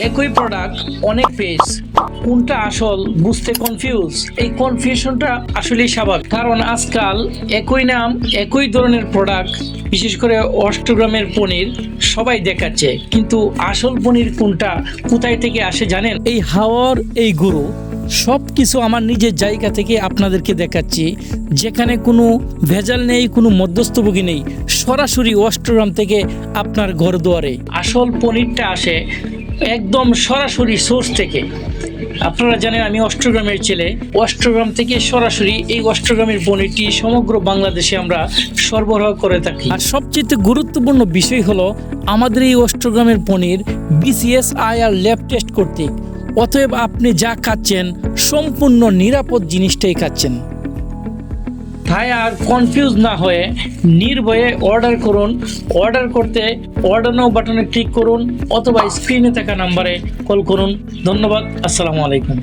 একই প্রোডাক্ট অনেক পেজ, কোনটা আসল বুঝতে কনফিউজ। এই কনফিউশনটা আসলেই স্বাভাবিক, কারণ আজকাল একই নাম একই ধরনের প্রোডাক্ট, বিশেষ করে অষ্টগ্রামের পনির সবাই দেখাচ্ছে, কিন্তু আসল পনির কোনটা, কোথায় থেকে আসে জানেন? এই হাওয়ার এই গুরু সব কিছু আমার নিজের জায়গা থেকে আপনাদেরকে দেখাচ্ছি, যেখানে কোনো ভেজাল নেই, কোনো মধ্যস্থভোগী নেই, সরাসরি অষ্টগ্রাম থেকে আপনার ঘর দুয়ারে। আসল পনিরটা আসে একদম সরাসরি সোর্স থেকে। আপনারা জানেন আমি অষ্টগ্রামের ছেলে, অষ্টগ্রাম থেকে সরাসরি এই অষ্টগ্রামের পনিরটি সমগ্র বাংলাদেশে আমরা সরবরাহ করে থাকি। আর সবচেয়ে গুরুত্বপূর্ণ বিষয় হলো আমাদের এই অষ্টগ্রামের পনির BCSIR ল্যাব টেস্ট কর্তৃক, অতএব আপনি যা খাচ্ছেন সম্পূর্ণ নিরাপদ জিনিসটাই খাচ্ছেন। তাই আর কনফিউজ না হয়ে নির্ভয়ে অর্ডার করুন। অর্ডার করতে অর্ডার নাও বাটনে ক্লিক করুন অথবা স্ক্রিনে থাকা নাম্বারে কল করুন। ধন্যবাদ। আসসালামু আলাইকুম।